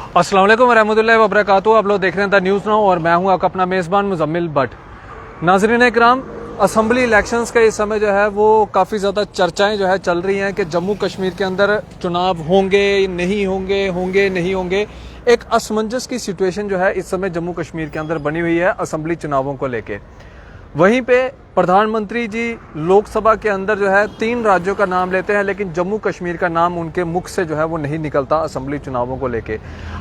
अस्सलाम वालेकुम रहमतुल्लाहि व बरकातुहू। आप लोग देख रहे हैं द न्यूज़ नाउ और मैं हूं आपका अपना मेज़बान मुजम्मिल भट्ट। नाज़रीन इकराम, असम्बली इलेक्शंस का इस समय जो है वो काफ़ी ज़्यादा चर्चाएं जो है चल रही हैं कि जम्मू कश्मीर के अंदर चुनाव होंगे नहीं होंगे, होंगे नहीं होंगे। एक असमंजस की सिचुएशन जो है इस समय जम्मू कश्मीर के अंदर बनी हुई है असम्बली चुनावों को लेके। वहीं पे प्रधानमंत्री जी लोकसभा के अंदर जो है 3 राज्यों का नाम लेते हैं, लेकिन जम्मू कश्मीर का नाम उनके मुख से जो है वो नहीं निकलता असम्बली चुनावों को लेके।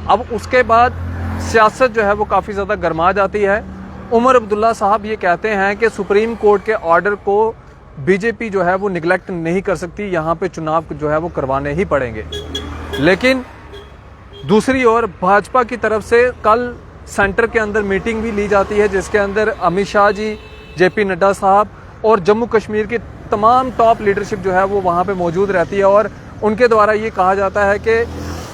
अब उसके बाद सियासत जो है वो काफ़ी ज़्यादा गर्मा जाती है। उमर अब्दुल्ला साहब ये कहते हैं कि सुप्रीम कोर्ट के ऑर्डर को बीजेपी जो है वो निगलेक्ट नहीं कर सकती, यहाँ पे चुनाव जो है वो करवाने ही पड़ेंगे। लेकिन दूसरी ओर भाजपा की तरफ से कल सेंटर के अंदर मीटिंग भी ली जाती है, जिसके अंदर अमित शाह जी, जेपी नड्डा साहब और जम्मू कश्मीर की तमाम टॉप लीडरशिप जो है वो वहाँ पे मौजूद रहती है और उनके द्वारा ये कहा जाता है कि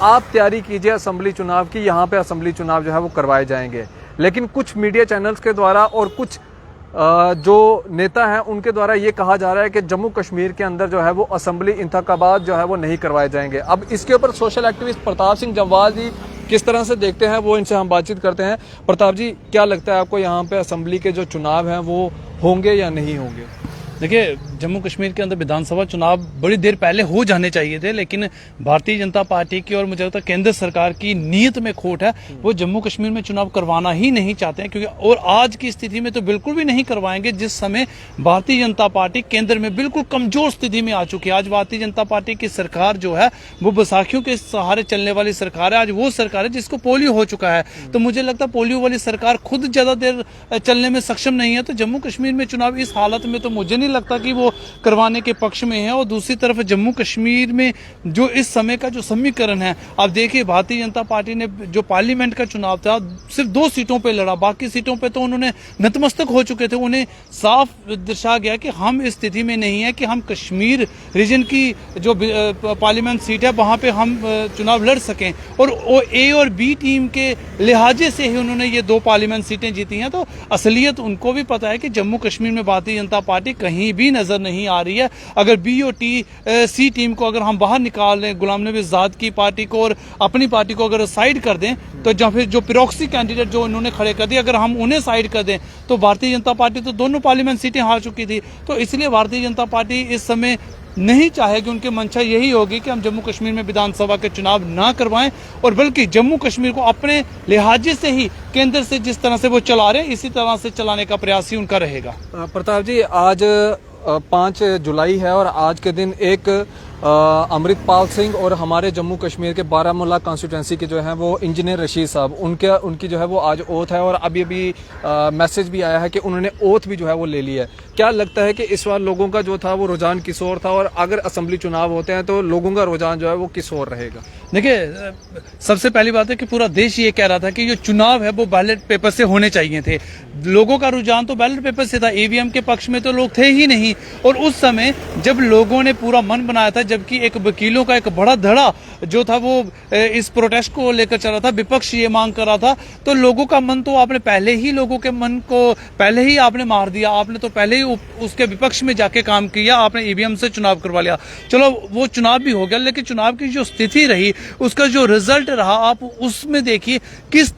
आप तैयारी कीजिए असम्बली चुनाव की, यहाँ पे असम्बली चुनाव जो है वो करवाए जाएंगे। लेकिन कुछ मीडिया चैनल्स के द्वारा और कुछ जो नेता हैं उनके द्वारा ये कहा जा रहा है कि जम्मू कश्मीर के अंदर जो है वो असम्बली इंतखाबात जो है वो नहीं करवाए जाएंगे। अब इसके ऊपर सोशल एक्टिविस्ट प्रताप सिंह जम्वाल जी किस तरह से देखते हैं वो इनसे हम बातचीत करते हैं। प्रताप जी, क्या लगता है आपको यहाँ पे असम्बली के जो चुनाव हैं वो होंगे या नहीं होंगे? देखिए, जम्मू कश्मीर के अंदर विधानसभा चुनाव बड़ी देर पहले हो जाने चाहिए थे, लेकिन भारतीय जनता पार्टी की और मुझे लगता है केंद्र सरकार की नीयत में खोट है। वो जम्मू कश्मीर में चुनाव करवाना ही नहीं चाहते हैं, क्योंकि और आज की स्थिति में तो बिल्कुल भी नहीं करवाएंगे, जिस समय भारतीय जनता पार्टी केंद्र में बिल्कुल कमजोर स्थिति में आ चुकी है। आज भारतीय जनता पार्टी की सरकार जो है वो बैसाखियों के सहारे चलने वाली सरकार है। आज वो सरकार है जिसको पोलियो हो चुका है, तो मुझे लगता है पोलियो वाली सरकार खुद ज्यादा देर चलने में सक्षम नहीं है। तो जम्मू कश्मीर में चुनाव इस हालत में तो मुझे नहीं लगता कि वो करवाने के पक्ष में है। और दूसरी तरफ जम्मू कश्मीर में जो इस समय का जो समीकरण है, आप देखिए भारतीय जनता पार्टी ने जो पार्लियामेंट का चुनाव था सिर्फ 2 सीटों पे लड़ा, बाकी सीटों पे तो उन्होंने नतमस्तक हो चुके थे। उन्हें साफ दर्शा गया कि हम इस स्थिति में नहीं है कि हम कश्मीर रीजन की जो पार्लियामेंट सीट है वहां पे हम चुनाव लड़ सकें। और ए और बी टीम के लिहाजे से ही उन्होंने ये 2 पार्लियामेंट सीटें जीती हैं। तो असलियत उनको भी पता है कि जम्मू कश्मीर में भारतीय जनता पार्टी कहीं भी नजर नहीं आ रही है। अगर बी और सी टीम को अगर हम बाहर निकाल लें, गुलाम नबी आजाद की पार्टी को और अपनी पार्टी को अगर साइड कर दें, तो या फिर जो प्रॉक्सी कैंडिडेट जो उन्होंने खड़े कर दिए अगर हम उन्हें साइड कर दें, तो भारतीय जनता पार्टी तो दोनों पार्लियामेंट सीटें हार चुकी थी। तो इसलिए भारतीय जनता पार्टी इस समय नहीं चाहेगी, उनकी मंशा यही होगी कि हम जम्मू कश्मीर में विधानसभा के चुनाव ना करवाएं, और बल्कि जम्मू कश्मीर को अपने लिहाजे से ही केंद्र से जिस तरह से वो चला रहे हैं इसी तरह से चलाने का प्रयास ही उनका रहेगा। प्रताप जी, आज 5 जुलाई है और आज के दिन एक अमृतपाल सिंह और हमारे जम्मू कश्मीर के बारामूला कॉन्स्टिट्यूंसी के जो हैं वो इंजीनियर रशीद साहब, उनकी जो है वो आज ओथ है और अभी मैसेज भी आया है कि उन्होंने ओथ भी जो है वो ले ली है। क्या लगता है कि इस बार लोगों का जो था वो रुझान किस ओर था, और अगर असम्बली चुनाव होते हैं तो लोगों का रुझान जो है वो किस ओर रहेगा? देखिए, सबसे पहली बात है कि पूरा देश ये कह रहा था कि जो चुनाव है वो बैलेट पेपर से होने चाहिए थे। लोगों का रुझान तो बैलेट पेपर से था, ईवीएम के पक्ष में तो लोग थे ही नहीं। और उस समय जब लोगों ने पूरा मन बनाया था, जबकि एक वकीलों का एक बड़ा धड़ा जो था वो इस प्रोटेस्ट को लेकर चला था, विपक्ष ये मांग कर रहा था, तो लोगों का मन तो आपने पहले ही लोगों के मन को पहले ही आपने मार दिया। आपने तो पहले ही उसके विपक्ष में जाके काम किया, आपने ईवीएम से चुनाव करवा लिया। चलो वो चुनाव भी हो गया, लेकिन चुनाव की जो स्थिति रही, उसका जो रिजल्ट रहा, आप उसमें देखिए किस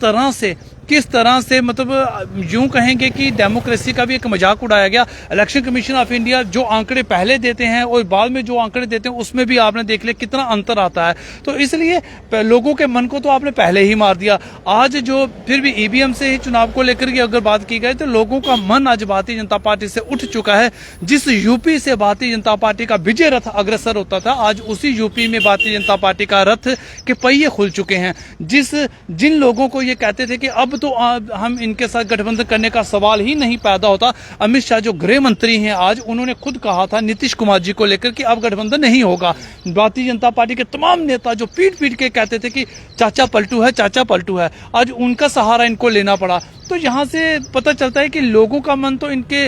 तरह से मतलब यूं कहेंगे कि डेमोक्रेसी का भी एक मजाक उड़ाया गया। इलेक्शन कमीशन ऑफ इंडिया जो आंकड़े पहले देते हैं और बाद में जो आंकड़े देते हैं उसमें भी आपने देख लिया कितना अंतर आता है। तो इसलिए लोगों के मन को तो आपने पहले ही मार दिया। आज जो फिर भी ईवीएम से ही चुनाव को लेकर के अगर बात की गई तो लोगों का मन आज भारतीय जनता पार्टी से उठ चुका है। जिस यूपी से भारतीय जनता पार्टी का विजय रथ अग्रसर होता था, आज उसी यूपी में भारतीय जनता पार्टी का रथ के पहिए खुल चुके हैं। जिन लोगों को ये कहते थे कि अब तो हम इनके साथ गठबंधन करने का सवाल ही नहीं पैदा होता, अमित शाह जो गृह मंत्री हैं आज उन्होंने खुद कहा था नीतीश कुमार जी को लेकर कि अब गठबंधन नहीं होगा। भारतीय जनता पार्टी के तमाम नेता जो पीट पीट के कहते थे कि चाचा पलटू है, चाचा पलटू है, आज उनका सहारा इनको लेना पड़ा। तो यहाँ से पता चलता है कि लोगों का मन तो इनके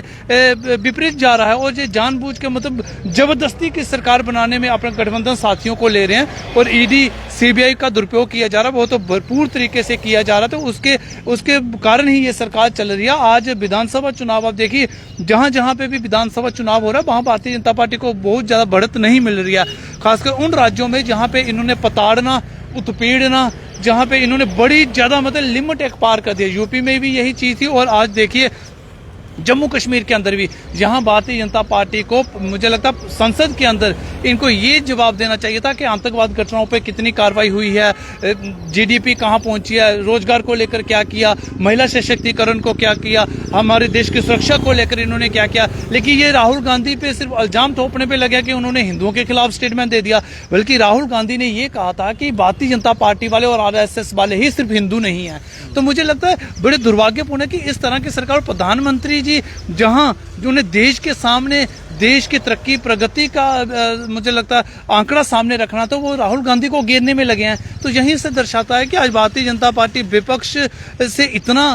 विपरीत जा रहा है और ये जानबूझ के मतलब जबरदस्ती की सरकार बनाने में अपने गठबंधन साथियों को ले रहे हैं। और ईडी सीबीआई का दुरुपयोग किया जा रहा है, वो तो भरपूर तरीके से किया जा रहा था, उसके कारण ही ये सरकार चल रही है। आज विधानसभा चुनाव आप देखिए, जहां जहां पे भी विधानसभा चुनाव हो रहा है वहां भारतीय जनता पार्टी को बहुत ज्यादा बढ़त नहीं मिल रही है, खासकर उन राज्यों में जहां पे इन्होंने प्रताड़ना उत्पीड़ना, जहां पे इन्होंने बड़ी ज्यादा मतलब लिमिट एक पार कर दिया। यूपी में भी यही चीज थी और आज देखिए जम्मू कश्मीर के अंदर भी, जहां भारतीय जनता पार्टी को मुझे लगता है संसद के अंदर इनको ये जवाब देना चाहिए था कि आतंकवाद घटनाओं पे कितनी कार्रवाई हुई है, जीडीपी कहां पहुंची है, रोजगार को लेकर क्या किया, महिला सशक्तिकरण को क्या किया, हमारे देश की सुरक्षा को लेकर इन्होंने क्या किया। लेकिन ये राहुल गांधी पे सिर्फ इल्जाम थोपने पे लगा कि उन्होंने हिंदुओं के खिलाफ स्टेटमेंट दे दिया, बल्कि राहुल गांधी ने ये कहा था कि भारतीय जनता पार्टी वाले और आरएसएस वाले ही सिर्फ हिंदू नहीं है। तो मुझे लगता है बड़े दुर्भाग्यपूर्ण है कि इस तरह की सरकार, प्रधानमंत्री जी जहां जो उन्हें देश के सामने देश की तरक्की प्रगति का मुझे लगता है आंकड़ा सामने रखना, तो वो राहुल गांधी को घेरने में लगे हैं। तो यहीं से दर्शाता है कि आज भारतीय जनता पार्टी विपक्ष से इतना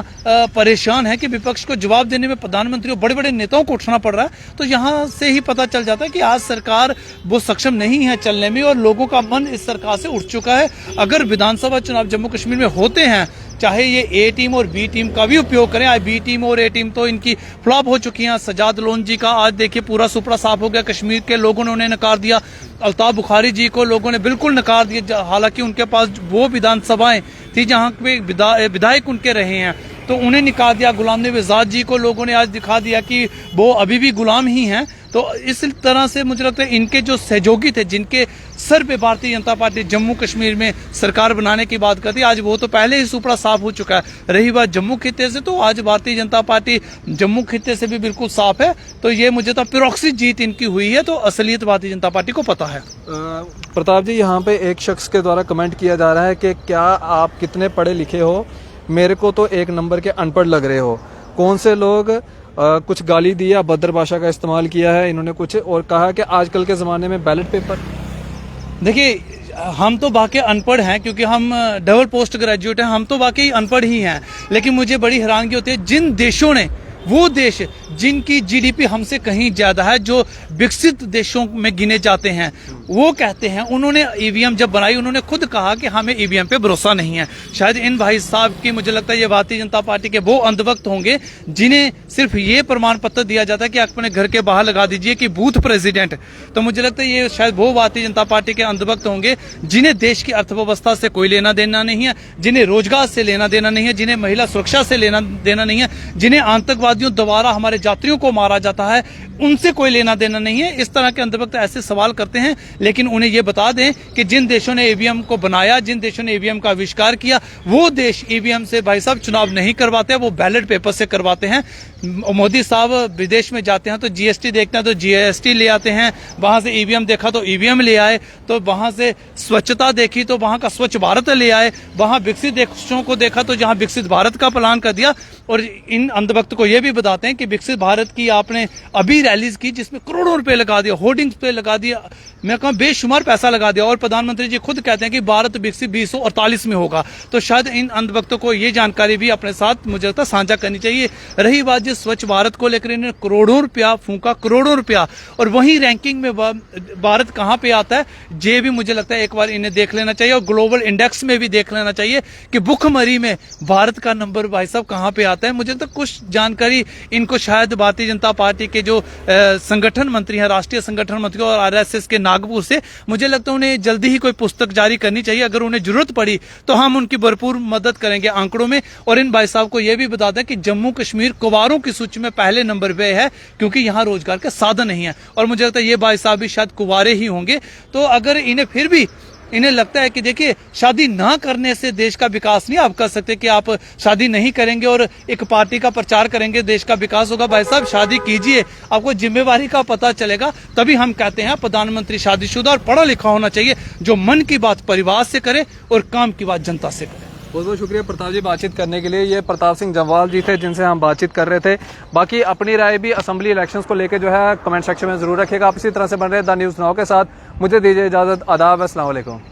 परेशान है कि विपक्ष को जवाब देने में प्रधानमंत्री और बड़े बड़े नेताओं को उठना पड़ रहा है। तो यहां से ही पता चल जाता है कि आज सरकार वो सक्षम नहीं है चलने में और लोगों का मन इस सरकार से उठ चुका है। अगर विधानसभा चुनाव जम्मू कश्मीर में होते हैं, चाहे ये ए टीम और बी टीम का भी उपयोग करें, आज बी टीम और ए टीम तो इनकी फ्लॉप हो चुकी हैं। सजाद लोन जी का आज देखिए पूरा सुपड़ा साफ हो गया, कश्मीर के लोगों ने उन्हें नकार दिया। अल्ताफ बुखारी जी को लोगों ने बिल्कुल नकार दिया, हालांकि उनके पास वो विधानसभाएं थी जहां पे विधायक उनके रहे हैं, तो उन्हें निकाल दिया। गुलाम नबी आजाद जी को लोगों ने आज दिखा दिया कि वो अभी भी गुलाम ही हैं। तो इस तरह से मुझे लगता है इनके जो सहयोगी थे, जिनके सर पे भारतीय जनता पार्टी जम्मू कश्मीर में सरकार बनाने की बात करती, आज वो तो पहले ही सुपड़ा साफ हो चुका है। रही बात जम्मू खित्ते से, तो आज भारतीय जनता पार्टी जम्मू खित्ते से भी बिल्कुल साफ है। तो ये मुझे तो प्रोक्सी जीत इनकी हुई है, तो असलियत भारतीय जनता पार्टी को पता है। प्रताप जी, यहाँ पे एक शख्स के द्वारा कमेंट किया जा रहा है कि क्या आप कितने पढ़े लिखे हो, मेरे को तो एक नंबर के अनपढ़ लग रहे हो। कौन से लोग कुछ गाली दी, अभद्र भाषा का इस्तेमाल किया है इन्होंने कुछ, और कहा कि आजकल के ज़माने में बैलेट पेपर। देखिए, हम तो वाकई अनपढ़ हैं क्योंकि हम डबल पोस्ट ग्रेजुएट हैं, हम तो वाकई अनपढ़ ही हैं। लेकिन मुझे बड़ी हैरानगी होती है, जिन देशों ने, वो देश जिनकी जीडीपी हमसे कहीं ज्यादा है, जो विकसित देशों में गिने जाते हैं, वो कहते हैं, उन्होंने ईवीएम जब बनाई, उन्होंने खुद कहा कि हमें ईवीएम पे भरोसा नहीं है। शायद इन भाई साहब की, मुझे लगता है ये भारतीय जनता पार्टी के वो अंधभक्त होंगे जिन्हें सिर्फ ये प्रमाण पत्र दिया जाता है कि अपने घर के बाहर लगा दीजिए कि बूथ प्रेसिडेंट। तो मुझे लगता है ये शायद वो भारतीय जनता पार्टी के अंधभक्त होंगे जिन्हें देश की अर्थव्यवस्था से कोई लेना देना नहीं है, जिन्हें रोजगार से लेना देना नहीं है, जिन्हें महिला सुरक्षा से लेना देना नहीं है, जिन्हें आतंकवादियों द्वारा हमारे यात्रियों को मारा जाता है, उनसे कोई लेना देना नहीं है। इस तरह के अंधभक्त ऐसे सवाल करते हैं, लेकिन उन्हें यह बता दें कि जिन देशों ने ईवीएम को बनाया, जिन देशों ने ईवीएम का आविष्कार किया, वो देश ईवीएम से भाई साहब चुनाव नहीं करवाते, वो बैलेट पेपर से करवाते हैं। मोदी साहब विदेश में जाते हैं तो जीएसटी देखते हैं तो जीएसटी ले आते हैं, वहां से ईवीएम देखा तो ईवीएम ले आए, तो वहां से स्वच्छता देखी तो वहां का स्वच्छ भारत ले आए, वहां विकसित देशों को देखा तो जहां विकसित भारत का प्लान कर दिया। और इन अंधभक्त को यह भी बताते हैं कि विकसित भारत की आपने अभी रैलीज की जिसमें करोड़ों रुपए लगा दिया, होर्डिंग्स पे लगा दिया, मैं कहूं बेशुमार पैसा लगा दिया, और प्रधानमंत्री जी खुद कहते हैं कि भारत विकसित 2048 में होगा। तो शायद इन अंधभक्तों को ये जानकारी भी अपने साथ मुझे लगता है साझा करनी चाहिए। रही बात जिस स्वच्छ भारत को लेकर इन्होंने करोड़ों रुपया फूंका, करोड़ों रुपया, और वहीं रैंकिंग में भारत कहां पे आता है, ये भी मुझे लगता है एक बार इन्हें देख लेना चाहिए, और ग्लोबल इंडेक्स में भी देख लेना चाहिए कि भुखमरी में भारत का नंबर भाई साहब कहां पे आता है। मुझे तो कुछ जानकारी इनको शायद भारतीय जनता पार्टी के जो संगठन मंत्री हैं, राष्ट्रीय संगठन मंत्री और आरएसएस के नागपुर से, मुझे लगता है उन्हें जल्दी ही कोई पुस्तक जारी करनी चाहिए। अगर उन्हें जरूरत पड़ी तो हम उनकी भरपूर मदद करेंगे आंकड़ों में। और इन भाई साहब को यह भी बता दें कि जम्मू कश्मीर कुवारों की सूची में पहले नंबर पे है, क्योंकि यहाँ रोजगार के साधन नहीं है। और मुझे लगता है ये भाई साहब भी शायद कुवारे ही होंगे। तो अगर इन्हें फिर भी इन्हें लगता है कि देखिए शादी ना करने से देश का विकास नहीं आप कर सकते, कि आप शादी नहीं करेंगे और एक पार्टी का प्रचार करेंगे देश का विकास होगा, भाई साहब शादी कीजिए, आपको जिम्मेवारी का पता चलेगा। तभी हम कहते हैं प्रधानमंत्री शादीशुदा और पढ़ा लिखा होना चाहिए, जो मन की बात परिवार से करे और काम की बात जनता से करे। बहुत बहुत शुक्रिया प्रताप जी बातचीत करने के लिए। ये प्रताप सिंह जम्वाल जी थे जिनसे हम बातचीत कर रहे थे। बाकी अपनी राय भी असेंबली इलेक्शंस को लेकर जो है कमेंट सेक्शन में जरूर रखिएगा। आप इसी तरह से बन रहे द न्यूज़ नाउ के साथ। मुझे दीजिए इजाजत। आदाब, अस्सलाम वालेकुम।